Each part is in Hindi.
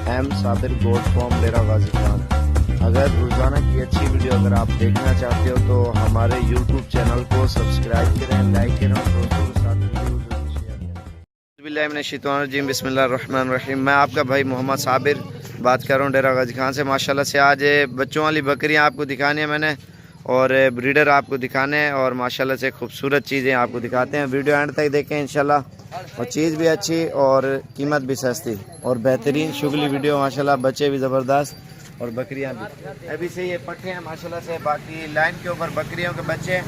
एम साबिर गोट फॉर्म डेरा गाजी खान। अगर रोजाना की अच्छी वीडियो अगर आप देखना चाहते हो तो हमारे यूट्यूब चैनल को सब्सक्राइब करें, लाइक करें और दोस्तों के साथ वीडियो जरूर शेयर करें। बिस्मिल्लाहिर्रहमानिर्रहीम। मैं आपका भाई मोहम्मद साबिर बात कर रहा हूँ डेरा गाजी खान से। माशाल्लाह से आज बच्चों वाली बकरियाँ आपको दिखानी है मैंने और ब्रीडर आपको दिखाने हैं और माशाल्लाह से खूबसूरत चीज़ें आपको दिखाते हैं। वीडियो एंड तक देखें इंशाल्लाह, और चीज़ भी अच्छी और कीमत भी सस्ती और बेहतरीन शुगली वीडियो। माशाल्लाह बच्चे भी ज़बरदस्त और बकरियां भी अभी से ये पट्टे हैं माशाल्लाह से। बाकी लाइन के ऊपर बकरियों के बच्चे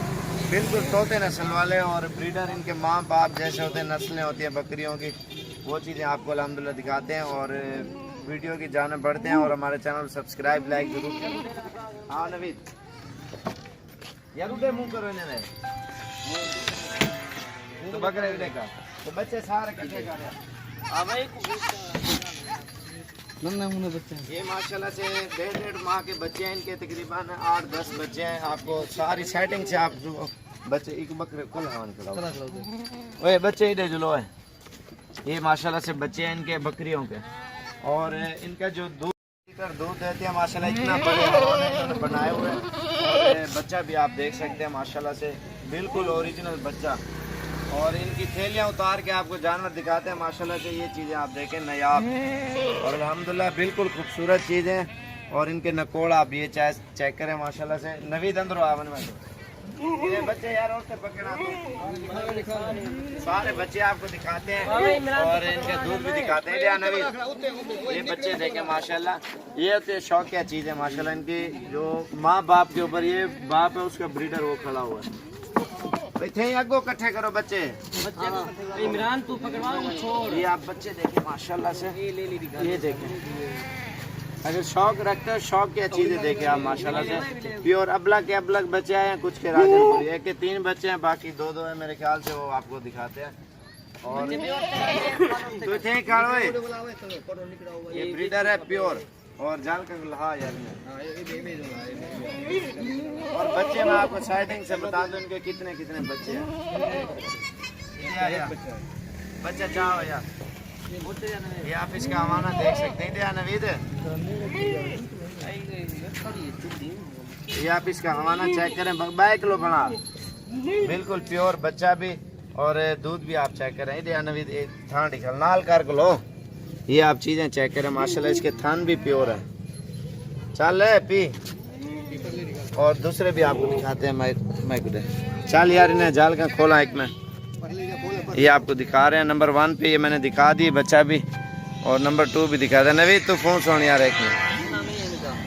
बिल्कुल तोते नस्ल वाले और ब्रीडर इनके माँ बाप जैसे होते हैं, नस्लें होती हैं बकरियों की, वो चीज़ें आपको अल्हम्दुलिल्लाह दिखाते हैं और वीडियो की जान बढ़ते हैं। और हमारे चैनल को सब्सक्राइब लाइक जरूर करें। हाँ नवीद यार उधर मुँह करो इन्हें तो बकरे का तो बच्चे सारे इकट्ठे कर ये माशाल्लाह से 1.5 माह के बच्चे हैं इनके, तकरीबन 8-10 बच्चे हैं। आपको सारी सेटिंग से आप जो बच्चे एक बकरे कुल हवान करो ओए बच्चे इधर जुलो है। ये माशाल्लाह से बच्चे हैं इनके बकरियों के और इनका जो दूध देते हैं माशाल्लाह इतना बड़े इन्होंने बनाए हुए हैं। बच्चा भी आप देख सकते हैं माशाल्लाह से बिल्कुल ओरिजिनल बच्चा। और इनकी थैलियाँ उतार के आपको जानवर दिखाते हैं माशाल्लाह से। ये चीज़ें आप देखें नयाब और अल्हम्दुलिल्लाह बिल्कुल खूबसूरत चीज़ें। और इनके नकोड़ आप ये चेक करें माशाल्लाह से। नवीद अंदर आवन में ये बच्चे यार और से पकड़ा तो सारे बच्चे आपको दिखाते हैं और इनके दूध भी दिखाते हैं। नवीद ये बच्चे देखें माशाल्लाह, ये होते शौकिया चीज़ है माशाल्लाह। इनकी जो माँ बाप के ऊपर ये बाप है उसका ब्रीडर वो खड़ा हुआ है। थे अगो इकट्ठे करो बच्चे इमरान तू पकड़वाओ छोड़। ये आप बच्चे देखें माशाल्लाह से, ये देखें अगर शौक रखते हो शौक की चीजें देखें आप माशाल्लाह से। प्योर अबलग के अबलग बच्चे आए हैं, कुछ के राजनपुर एक के 3 बच्चे हैं, बाकी 2 है मेरे ख्याल से, वो आपको दिखाते हैं। और तो थे ये ब्रीडर है प्योर और जाल का हाँ यार और बच्चे मैं आपको साइडिंग से बता दूं इनके कितने कितने बच्चे हैं। बच्चा चाहो यार ये आप इसका हवाना देख सकते हैं। क्या नवीद ये आप इसका हवाना चेक करें, 22 किलो बना बिल्कुल प्योर बच्चा भी और दूध भी आप चेक करें। ये नवीद थान निकल नाल कर लो, ये आप चीज़ें चेक करें माशाल्लाह। इसके थान भी प्योर है। चल पी और दूसरे भी आपको दिखाते हैं। मैं चल यार इन्हें जाल का खोला एक में, ये आपको दिखा रहे हैं। नंबर 1 पे ये मैंने दिखा दी बच्चा भी और नंबर 2 भी दिखा रहे हैं। नवीद तो फोन सुन यार एक में,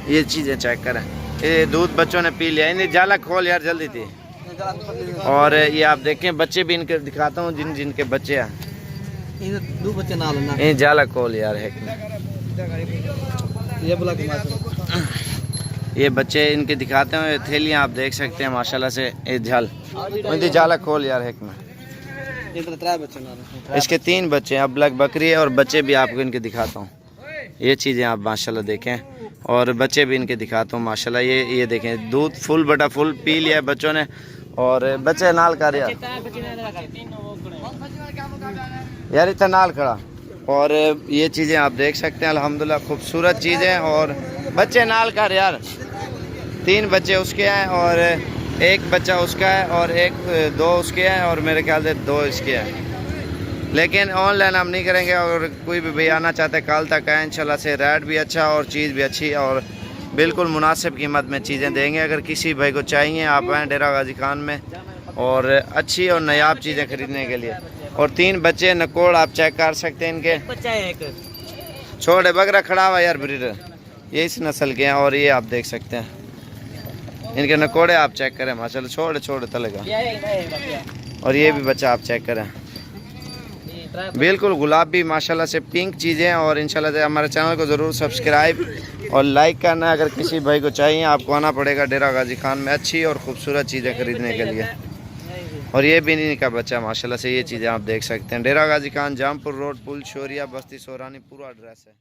ये चीज़ें चेक करें। ये दूध बच्चों ने पी लिया। इन्हें जाला खोल यार जल्दी थी। और ये आप देखें बच्चे भी इनके दिखाता हूँ जिन जिनके बच्चे हैं। ये जाला खोल यार एक में, ये बच्चे इनके दिखाते हैं। थैलियाँ आप देख सकते हैं माशाल्लाह से। ये जाला खोल यार एक में, इसके 3 बच्चे हैं, अबलग बकरी है और बच्चे भी आपको इनके दिखाता हूँ। ये चीज़ें आप माशाल्लाह देखें और बच्चे भी इनके दिखाता हूँ माशाल्लाह। ये देखें दूध फुल बटा फुल पी लिया है बच्चों ने और बच्चे नाल कर यार इतना नाल खड़ा। और ये चीज़ें आप देख सकते हैं अल्हम्दुलिल्लाह खूबसूरत चीज़ें और बच्चे नाल कर यार। 3 बच्चे उसके हैं और 1 बच्चा उसका है और 2 उसके हैं और मेरे ख्याल से 2 इसके हैं। लेकिन ऑनलाइन हम नहीं करेंगे और कोई भी भाई आना चाहते हैं कल तक आए इंशाल्लाह से। रेट भी अच्छा और चीज़ भी अच्छी और बिल्कुल मुनासिब कीमत में चीज़ें देंगे। अगर किसी भाई को चाहिए आप आएँ डेरा गाजी खान में और अच्छी और नायाब चीज़ें खरीदने के लिए। और 3 बच्चे नकोड़ आप चेक कर सकते हैं इनके। छोटे बकरा खड़ा हुआ यार ब्रीडर, ये इस नस्ल के हैं और ये आप देख सकते हैं इनके नकोड़े आप चेक करें माशाल्लाह। छोटे तले का और ये भी बच्चा आप चेक करें बिल्कुल गुलाबी माशाल्लाह से पिंक चीज़ें। और इंशाल्लाह से हमारे चैनल को ज़रूर सब्सक्राइब और लाइक करना। अगर किसी भाई को चाहिए आपको आना पड़ेगा डेरा गाजी खान में अच्छी और ख़ूबसूरत चीज़ें खरीदने के लिए। और ये भी नहीं का बच्चा माशाल्लाह से। ये चीज़ें आप देख सकते हैं। डेरा गाजी खान, जामपुर रोड, पुल शोरिया, बस्ती सोरानी पूरा एड्रेस है।